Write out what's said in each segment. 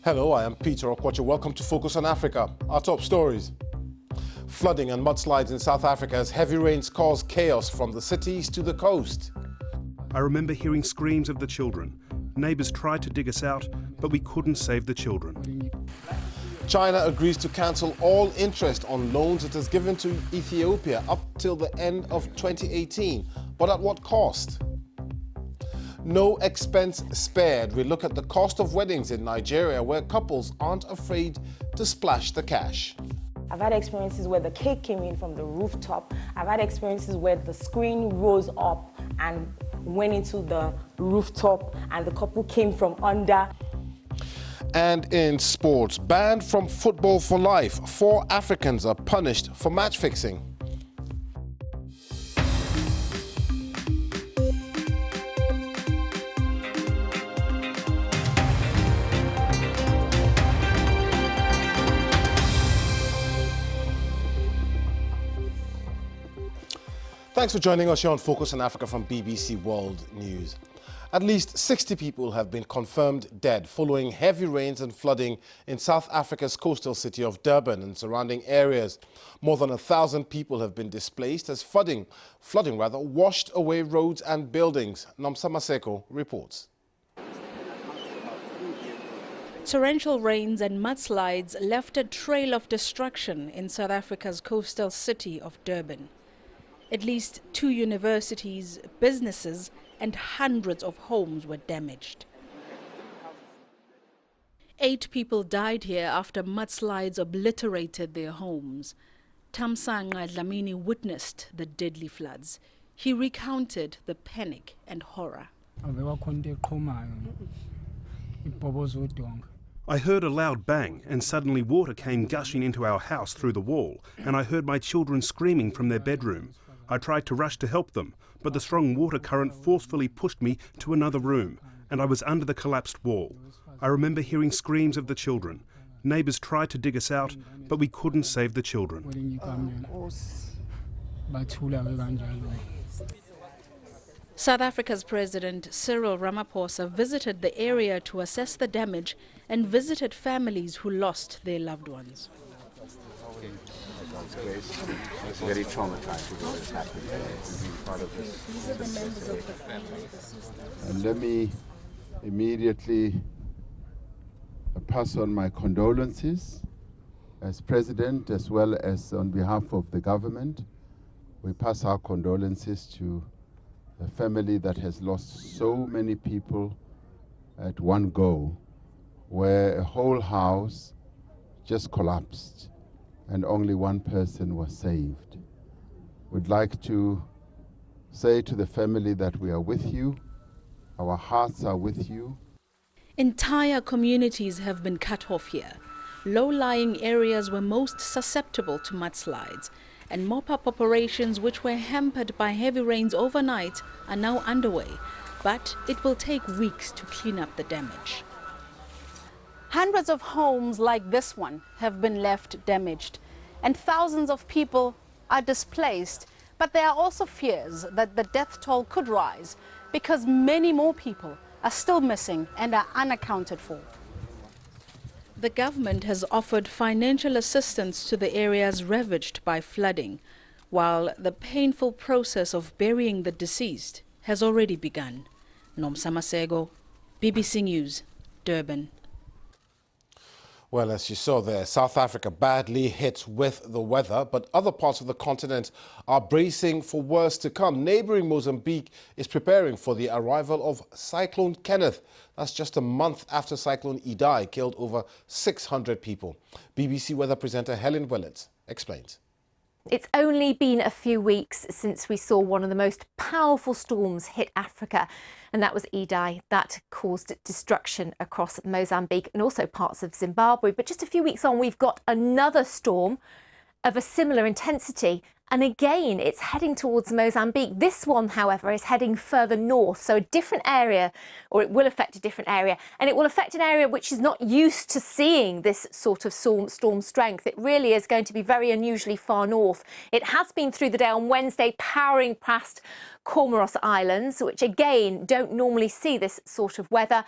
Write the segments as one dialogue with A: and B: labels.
A: Hello, I am Peter Okwacha. Welcome to Focus on Africa. Our top stories. Flooding and mudslides in South Africa as heavy rains cause chaos from the cities to the coast.
B: I remember hearing screams of the children. Neighbours tried to dig us out, but we couldn't save the children.
A: China agrees to cancel all interest on loans it has given to Ethiopia up till the end of 2018. But at what cost? No expense spared. We look at the cost of weddings in Nigeria, where couples aren't afraid to splash the cash.
C: I've had experiences where the cake came in from the rooftop. I've had experiences where the screen rose up and went into the rooftop and the couple came from under.
A: And in sports, banned from football for life. 4 Africans are punished for match fixing. Thanks for joining us here on Focus on Africa from BBC World News. At least 60 people have been confirmed dead following heavy rains and flooding in South Africa's coastal city of Durban and surrounding areas. More than 1,000 people have been displaced as flooding washed away roads and buildings. Nomsa Maseko reports.
D: Torrential rains and mudslides left a trail of destruction in South Africa's coastal city of Durban. At least 2 universities, businesses, and hundreds of homes were damaged. 8 people died here after mudslides obliterated their homes. Tamsanga Dlamini witnessed the deadly floods. He recounted the panic and horror.
B: I heard a loud bang and suddenly water came gushing into our house through the wall, and I heard my children screaming from their bedroom. I tried to rush to help them, but the strong water current forcefully pushed me to another room, and I was under the collapsed wall. I remember hearing screams of the children. Neighbours tried to dig us out, but we couldn't save the children.
D: South Africa's President Cyril Ramaphosa visited the area to assess the damage and visited families who lost their loved ones.
E: It's very traumatizing what has happened to be part of this.
D: These are the members of the family.
E: And let me immediately pass on my condolences as President, as well as on behalf of the government. We pass our condolences to a family that has lost so many people at one go, where a whole house just collapsed and only one person was saved. We'd like to say to the family that we are with you, our hearts are with you.
D: Entire communities have been cut off here. Low-lying areas were most susceptible to mudslides, and mop-up operations which were hampered by heavy rains overnight are now underway, but it will take weeks to clean up the damage. Hundreds of homes like this one have been left damaged, and thousands of people are displaced. But there are also fears that the death toll could rise because many more people are still missing and are unaccounted for. The government has offered financial assistance to the areas ravaged by flooding, while the painful process of burying the deceased has already begun. Nomsa Maseko, BBC News, Durban.
A: Well, as you saw there, South Africa badly hit with the weather, but other parts of the continent are bracing for worse to come. Neighbouring Mozambique is preparing for the arrival of Cyclone Kenneth. That's just a month after Cyclone Idai killed over 600 people. BBC weather presenter Helen Willett explains.
F: It's only been a few weeks since we saw one of the most powerful storms hit Africa, and that was Idai. That caused destruction across Mozambique and also parts of Zimbabwe. But just a few weeks on, we've got another storm of a similar intensity And again, it's heading towards Mozambique. This one, however, is heading further north, so a different area, or it will affect a different area. And it will affect an area which is not used to seeing this sort of storm strength. It really is going to be very unusually far north. It has been through the day on Wednesday, powering past Comoros Islands, which again don't normally see this sort of weather.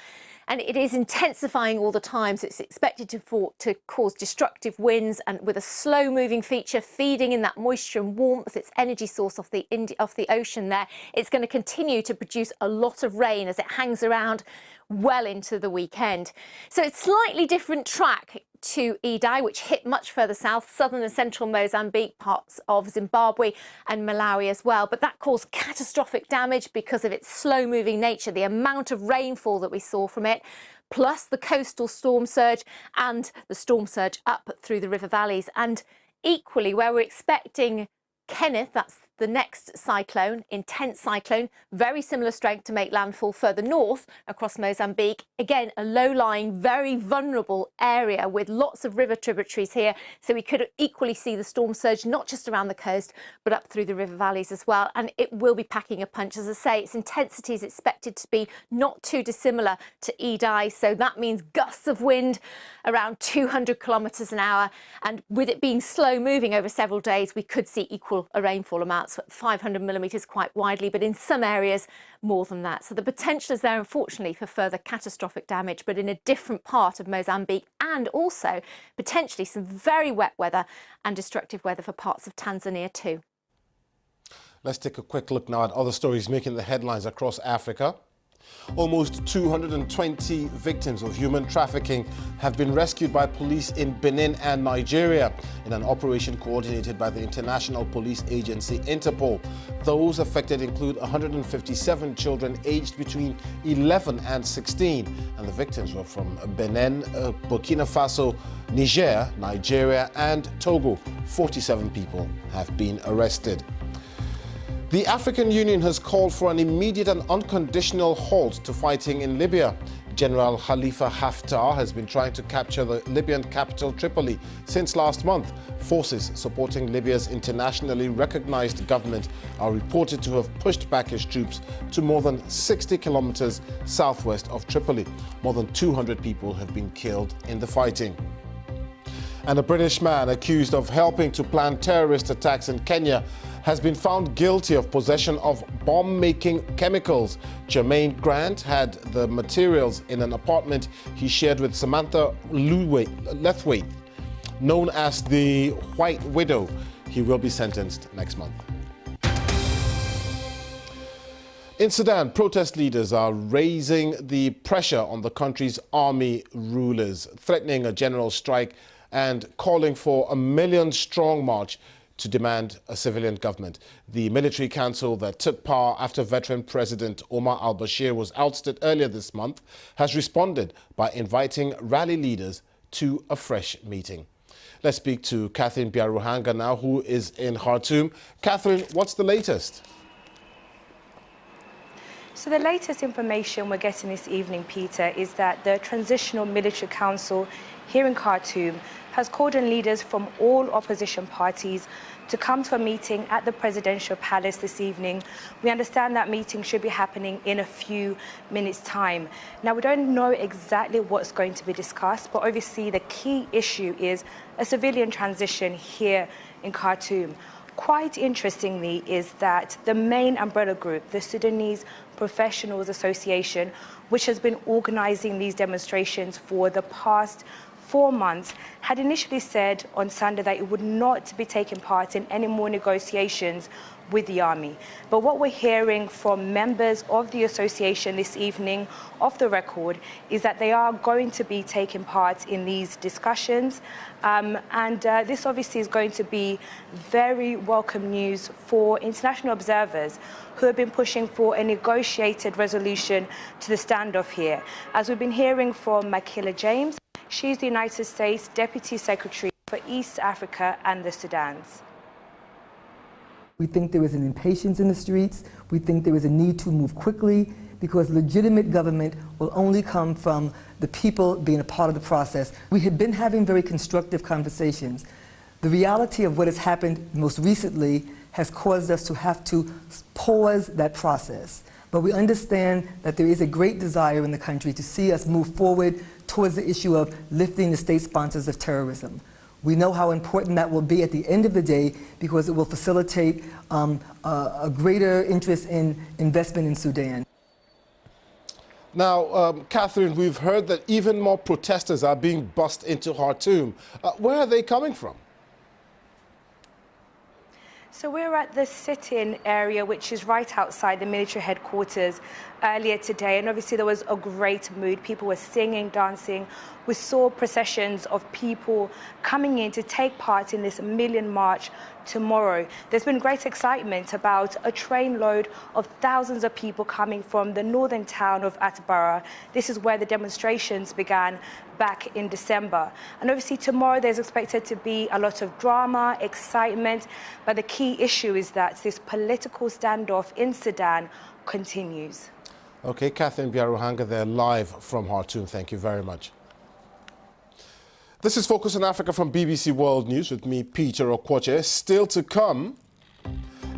F: And it is intensifying all the time, so it's expected to cause destructive winds, and with a slow-moving feature feeding in that moisture and warmth, its energy source off the ocean there, it's going to continue to produce a lot of rain as it hangs around well into the weekend. So it's slightly different track to Idai, which hit much further south, southern and central Mozambique, parts of Zimbabwe and Malawi as well. But that caused catastrophic damage because of its slow-moving nature, the amount of rainfall that we saw from it, plus the coastal storm surge and the storm surge up through the river valleys. And equally, where we're expecting Kenneth, that's the next cyclone, intense cyclone, very similar strength to make landfall further north across Mozambique. Again, a low-lying, very vulnerable area with lots of river tributaries here. So we could equally see the storm surge, not just around the coast, but up through the river valleys as well. And it will be packing a punch. As I say, its intensity is expected to be not too dissimilar to Idai. So that means gusts of wind around 200 kilometres an hour. And with it being slow moving over several days, we could see equal rainfall amounts, 500 millimetres quite widely, but in some areas more than that. So the potential is there, unfortunately, for further catastrophic damage, but in a different part of Mozambique, and also potentially some very wet weather and destructive weather for parts of Tanzania too.
A: Let's take a quick look now at other stories making the headlines across Africa. Almost 220 victims of human trafficking have been rescued by police in Benin and Nigeria in an operation coordinated by the international police agency Interpol. Those affected include 157 children aged between 11 and 16, and the victims were from Benin, Burkina Faso, Niger, Nigeria and Togo. 47 people have been arrested. The African Union has called for an immediate and unconditional halt to fighting in Libya. General Khalifa Haftar has been trying to capture the Libyan capital Tripoli since last month. Forces supporting Libya's internationally recognized government are reported to have pushed back his troops to more than 60 kilometers southwest of Tripoli. More than 200 people have been killed in the fighting. And a British man accused of helping to plan terrorist attacks in Kenya has been found guilty of possession of bomb-making chemicals. Jermaine Grant had the materials in an apartment he shared with Samantha Lethwaite, known as the White Widow. He will be sentenced next month. In Sudan, protest leaders are raising the pressure on the country's army rulers, threatening a general strike and calling for a million-strong march to demand a civilian government. The military council that took power after veteran President Omar al-Bashir was ousted earlier this month has responded by inviting rally leaders to a fresh meeting. Let's speak to Catherine Biaruhanga now, who is in Khartoum. Catherine, what's the latest?
C: So the latest information we're getting this evening, Peter, is that the Transitional Military Council here in Khartoum has called on leaders from all opposition parties to come to a meeting at the presidential palace this evening. We understand that meeting should be happening in a few minutes' time. Now, we don't know exactly what's going to be discussed, but obviously the key issue is a civilian transition here in Khartoum. Quite interestingly is that the main umbrella group, the Sudanese Professionals Association, which has been organizing these demonstrations for the past 4 months, had initially said on Sunday that it would not be taking part in any more negotiations with the army. But what we're hearing from members of the association this evening, off the record, is that they are going to be taking part in these discussions. This obviously is going to be very welcome news for international observers who have been pushing for a negotiated resolution to the standoff here. As we've been hearing from Makila James, she's the United States Deputy Secretary for East Africa and the Sudans.
G: We think there is an impatience in the streets. We think there is a need to move quickly because legitimate government will only come from the people being a part of the process. We had been having very constructive conversations. The reality of what has happened most recently has caused us to have to pause that process. But we understand that there is a great desire in the country to see us move forward towards the issue of lifting the state sponsors of terrorism. We know how important that will be at the end of the day because it will facilitate a greater interest in investment in Sudan.
A: Now, Catherine, we've heard that even more protesters are being bussed into Khartoum. Where are they coming from?
C: So we're at the sit-in area, which is right outside the military headquarters earlier today. And obviously there was a great mood. People were singing, dancing. We saw processions of people coming in to take part in this million march tomorrow. There's been great excitement about a trainload of thousands of people coming from the northern town of Atbara. This is where the demonstrations began back in December. And obviously tomorrow there's expected to be a lot of drama, excitement, but the key issue is that this political standoff in Sudan continues.
A: Okay, Catherine Biaruhanga there live from Khartoum. Thank you very much. This is Focus on Africa from BBC World News with me, Peter Okwoche. Still to come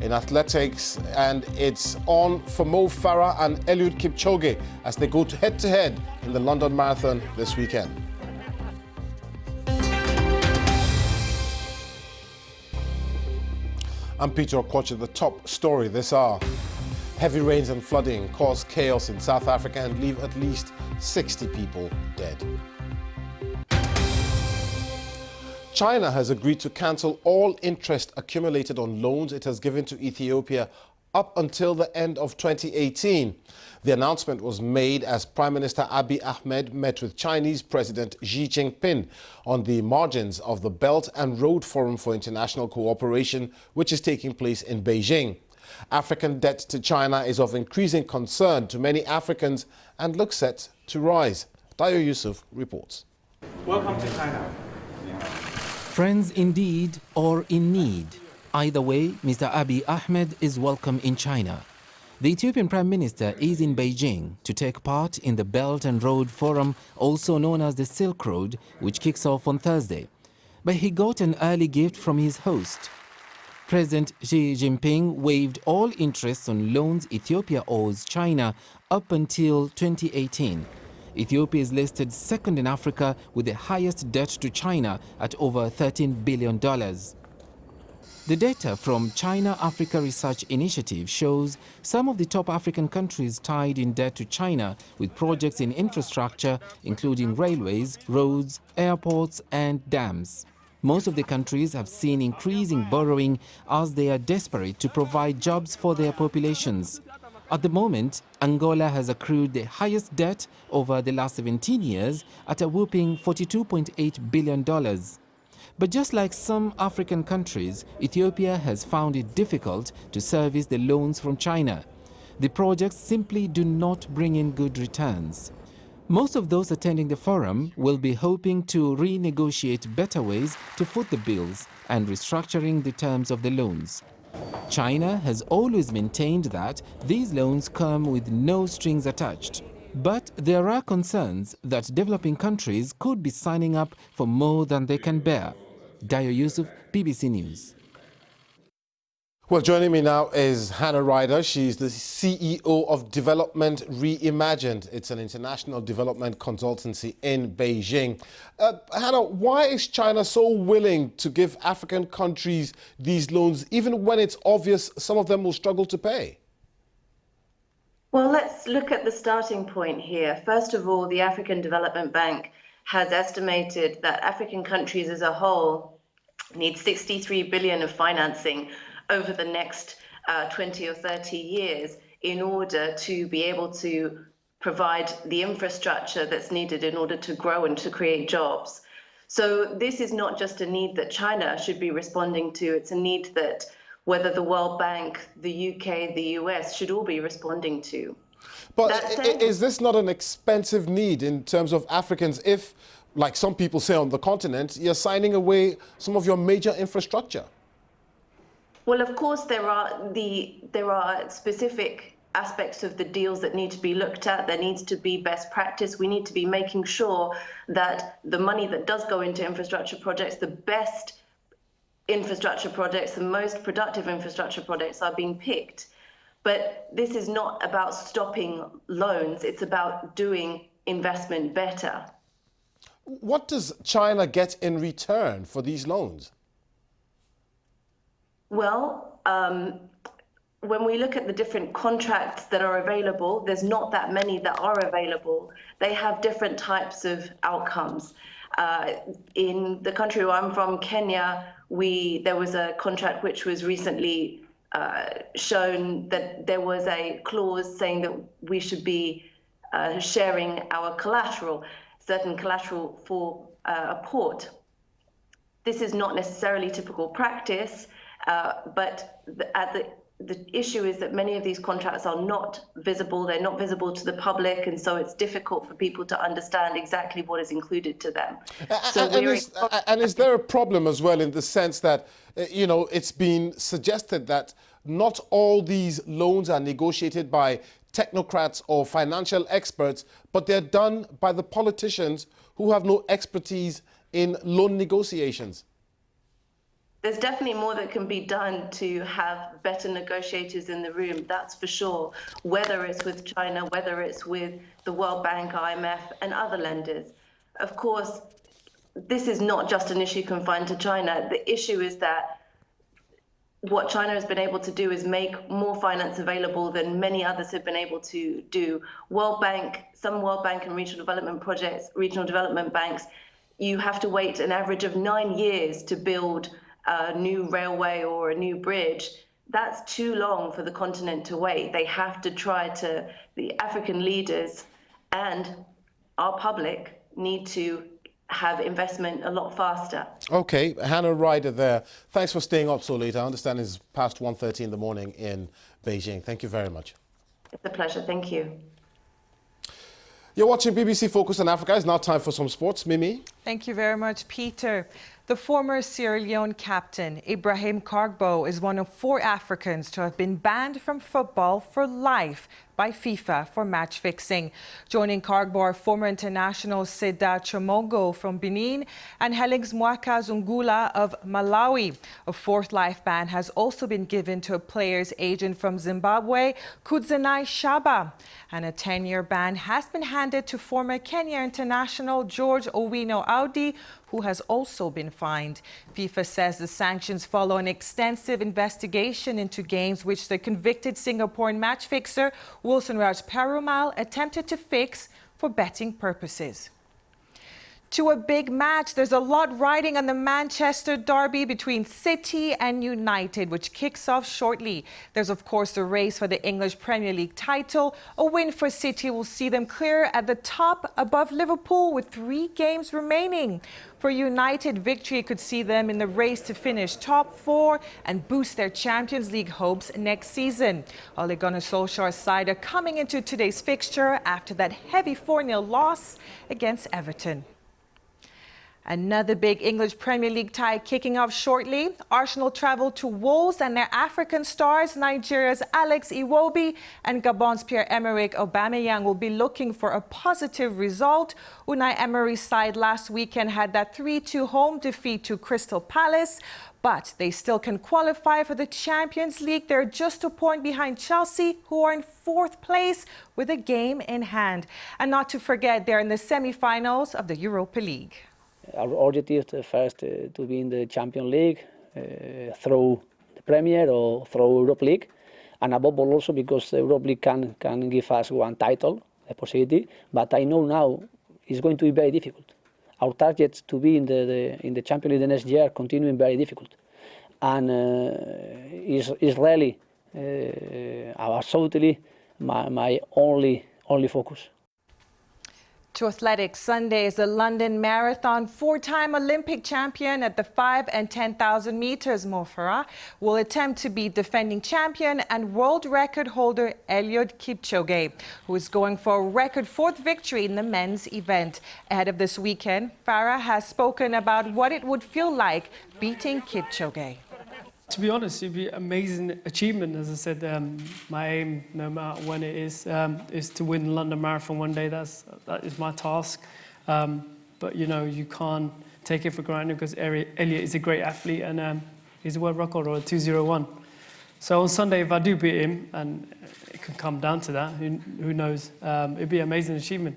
A: in athletics, and it's on for Mo Farah and Eliud Kipchoge as they go head-to-head in the London Marathon this weekend. I'm Peter Okwoche. The top story this hour. Heavy rains and flooding cause chaos in South Africa and leave at least 60 people dead. China has agreed to cancel all interest accumulated on loans it has given to Ethiopia up until the end of 2018. The announcement was made as Prime Minister Abiy Ahmed met with Chinese President Xi Jinping on the margins of the Belt and Road Forum for International Cooperation, which is taking place in Beijing. African debt to China is of increasing concern to many Africans and looks set to rise. Dayo Yusuf reports.
H: Welcome to China.
I: Friends indeed or in need. Either way, Mr. Abiy Ahmed is welcome in China. The Ethiopian Prime Minister is in Beijing to take part in the Belt and Road Forum, also known as the Silk Road, which kicks off on Thursday. But he got an early gift from his host. President Xi Jinping waived all interest on loans Ethiopia owes China up until 2018. Ethiopia is listed second in Africa with the highest debt to China at over $13 billion. The data from China Africa Research Initiative shows some of the top African countries tied in debt to China with projects in infrastructure, including railways, roads, airports, and dams. Most of the countries have seen increasing borrowing as they are desperate to provide jobs for their populations. At the moment, Angola has accrued the highest debt over the last 17 years at a whopping $42.8 billion. But just like some African countries, Ethiopia has found it difficult to service the loans from China. The projects simply do not bring in good returns. Most of those attending the forum will be hoping to renegotiate better ways to foot the bills and restructuring the terms of the loans. China has always maintained that these loans come with no strings attached. But there are concerns that developing countries could be signing up for more than they can bear. Dayo Yusuf, BBC News.
A: Well, joining me now is Hannah Ryder. She's the CEO of Development Reimagined. It's an international development consultancy in Beijing. Hannah, why is China so willing to give African countries these loans, even when it's obvious some of them will struggle to pay?
J: Well, let's look at the starting point here. First of all, the African Development Bank has estimated that African countries as a whole need 63 billion of financing over the next 20 or 30 years in order to be able to provide the infrastructure that's needed in order to grow and to create jobs. So this is not just a need that China should be responding to, it's a need that whether the World Bank, the UK, the US should all be responding to.
A: But is this not an expensive need in terms of Africans if, like some people say on the continent, you're signing away some of your major infrastructure?
J: Well, of course, there are specific aspects of the deals that need to be looked at. There needs to be best practice. We need to be making sure that the money that does go into infrastructure projects, the best infrastructure projects, the most productive infrastructure projects are being picked. But this is not about stopping loans, it's about doing investment better.
A: What does China get in return for these loans?
J: Well, when we look at the different contracts that are available, there's not that many that are available. They have different types of outcomes. In the country where I'm from, Kenya, there was a contract which was recently shown that there was a clause saying that we should be sharing our collateral, certain collateral for a port. This is not necessarily typical practice, but the issue is that many of these contracts are not visible, they're not visible to the public, and so it's difficult for people to understand exactly what is included to them.
A: And is there a problem as well in the sense that, you know, it's been suggested that not all these loans are negotiated by technocrats or financial experts, but they're done by the politicians who have no expertise in loan negotiations?
J: There's definitely more that can be done to have better negotiators in the room, that's for sure, whether it's with China, whether it's with the World Bank, IMF, and other lenders. Of course, this is not just an issue confined to China. The issue is that what China has been able to do is make more finance available than many others have been able to do. Some World Bank and regional development projects, regional development banks, you have to wait an average of 9 years to build a new railway or a new bridge. That's too long for the continent to wait. They have to the African leaders and our public need to have investment a lot faster.
A: Okay, Hannah Ryder there. Thanks for staying up so late. I understand it's past 1:30 in the morning in Beijing. Thank you very much.
J: It's a pleasure, thank you.
A: You're watching BBC Focus on Africa. It's now time for some sports. Mimi?
H: Thank you very much, Peter. The former Sierra Leone captain, Ibrahim Kargbo, is one of 4 Africans to have been banned from football for life by FIFA for match fixing. Joining Kargbo are former international Seda Chomongo from Benin and Helix Mwaka Zungula of Malawi. A 4th life ban has also been given to a player's agent from Zimbabwe, Kudzanai Shaba. And a 10-year ban has been handed to former Kenya international George Owino Audi, who has also been fined. FIFA says the sanctions follow an extensive investigation into games which the convicted Singaporean match fixer Wilson Raj Perumal attempted to fix for betting purposes. To a big match, there's a lot riding on the Manchester derby between City and United, which kicks off shortly. There's, of course, the race for the English Premier League title. A win for City will see them clear at the top above Liverpool with 3 games remaining. For United, victory could see them in the race to finish top 4 and boost their Champions League hopes next season. Ole Gunnar Solskjaer's side are coming into today's fixture after that heavy 4-0 loss against Everton. Another big English Premier League tie kicking off shortly. Arsenal travel to Wolves and their African stars, Nigeria's Alex Iwobi and Gabon's Pierre-Emerick Aubameyang, will be looking for a positive result. Unai Emery's side last weekend had that 3-2 home defeat to Crystal Palace, but they still can qualify for the Champions League. They're just a point behind Chelsea, who are in 4th place with a game in hand. And not to forget, they're in the semi-finals of the Europa League.
K: Our objective is first to be in the Champions League through the Premier or through Europa League, and above all also because the Europa League can give us one title, a possibility. But I know now it's going to be very difficult. Our targets to be in the Champions League the next year continuing very difficult, and is really absolutely my only focus.
H: To athletics, Sunday is the London Marathon. 4-time Olympic champion at the 5 and 10,000 meters, Mo Farah will attempt to beat defending champion and world record holder Eliud Kipchoge, who is going for a record 4th victory in the men's event. Ahead of this weekend, Farah has spoken about what it would feel like beating Kipchoge.
L: To be honest, it'd be an amazing achievement. As I said, my aim, no matter when it is to win the London Marathon one day. That is my task. But you know, you can't take it for granted because Eliud is a great athlete, and He's a world record or a 2:01. So on Sunday, if I do beat him, and it can come down to that, who knows? It'd be an amazing achievement.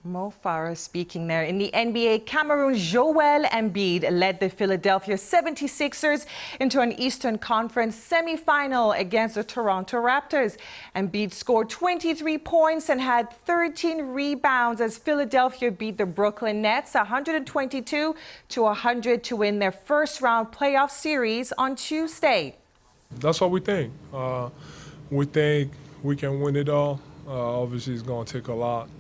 H: Mo Farah speaking there. In the NBA, Cameroon's Joel Embiid led the Philadelphia 76ers into an Eastern Conference semifinal against the Toronto Raptors. Embiid scored 23 points and had 13 rebounds as Philadelphia beat the Brooklyn Nets 122-100 to win their first round playoff series on Tuesday.
M: That's what we think. We think we can win it all. Obviously, it's going to take a lot.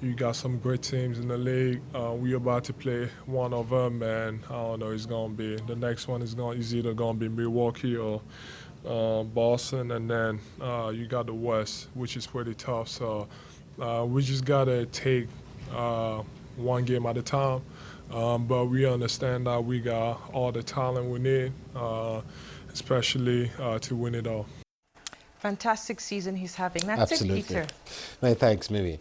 M: You got some great teams in the league. We're about to play one of them, and I don't know, it's going to be, the next one is either going to be Milwaukee or Boston, and then you got the West, which is pretty tough. So we just got to take one game at a time. But we understand that we got all the talent we need, especially to win it all.
H: Fantastic season he's having. That's
A: Absolutely.
H: it, Peter.
A: Many thanks, Mimi.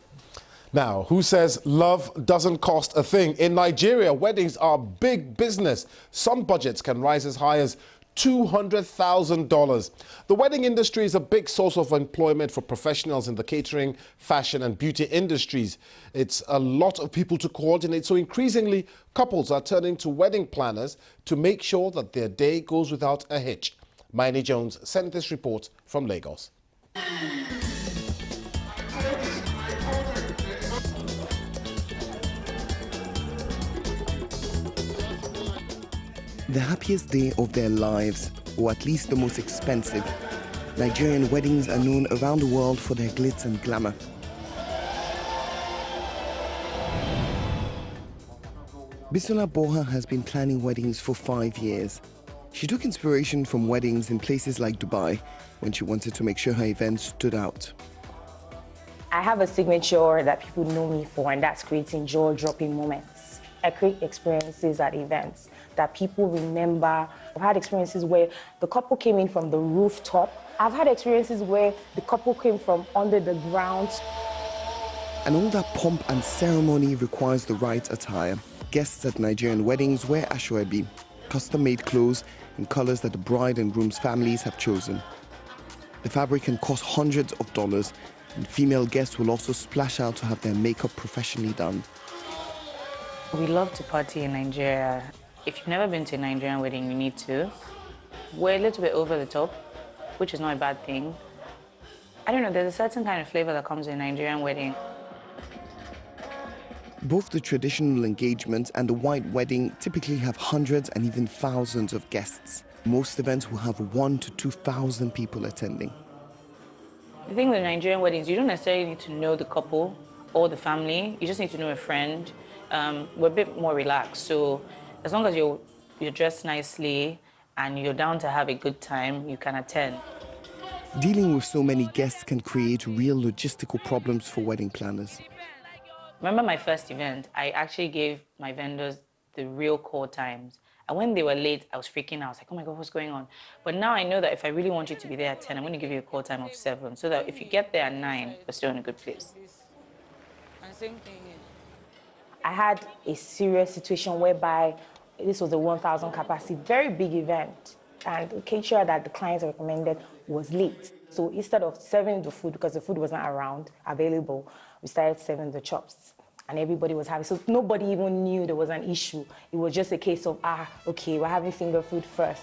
A: Now, who says love doesn't cost a thing? In Nigeria, weddings are big business. Some budgets can rise as high as $200,000. The wedding industry is a big source of employment for professionals in the catering, fashion and beauty industries. It's a lot of people to coordinate, so increasingly couples are turning to wedding planners to make sure that their day goes without a hitch. Miney Jones sent this report from Lagos.
N: The happiest day of their lives, or at least the most expensive. Nigerian weddings are known around the world for their glitz and glamour. Bisola Boha has been planning weddings for 5 years. She took inspiration from weddings in places like Dubai when she wanted to make sure her event stood out.
O: I have a signature that people know me for, and that's creating jaw-dropping moments. I create experiences at events that people remember. I've had experiences where the couple came in from the rooftop. I've had experiences where the couple came from under the ground.
N: And all that pomp and ceremony requires the right attire. Guests at Nigerian weddings wear asoebi, custom-made clothes in colors that the bride and groom's families have chosen. The fabric can cost hundreds of dollars, and female guests will also splash out to have their makeup professionally done.
O: We love to party in Nigeria. If you've never been to a Nigerian wedding, you need to. We're a little bit over the top, which is not a bad thing. I don't know, there's a certain kind of flavor that comes in a Nigerian wedding.
N: Both the traditional engagement and the white wedding typically have hundreds and even thousands of guests. Most events will have 1,000 to 2,000 people attending.
O: The thing with Nigerian weddings, you don't necessarily need to know the couple or the family. You just need to know a friend. We're a bit more relaxed, so as long as you're dressed nicely and you're down to have a good time, you can attend.
N: Dealing with so many guests can create real logistical problems for wedding planners.
O: Remember my first event, I actually gave my vendors the real call times. And when they were late, I was freaking out. I was like, oh my God, what's going on? But now I know that if I really want you to be there at 10, I'm going to give you a call time of 7, so that if you get there at 9, we're still in a good place. I had a serious situation whereby this was a 1,000 capacity, very big event. And the caterer that the clients recommended was late. So instead of serving the food, because the food was not around, available, we started serving the chops. And everybody was happy. So nobody even knew there was an issue. It was just a case of, okay, we're having finger food first.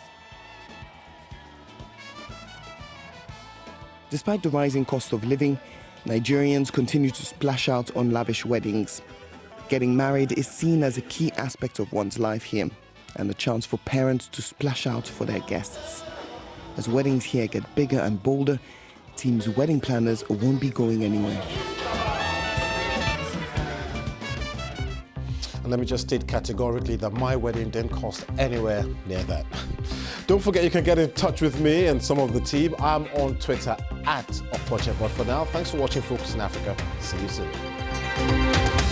N: Despite the rising cost of living, Nigerians continue to splash out on lavish weddings. Getting married is seen as a key aspect of one's life here, and a chance for parents to splash out for their guests. As weddings here get bigger and bolder, it seems wedding planners won't be going anywhere.
A: And let me just state categorically that my wedding didn't cost anywhere near that. Don't forget you can get in touch with me and some of the team. I'm on Twitter @Okoche. But for now, thanks for watching Focus in Africa. See you soon.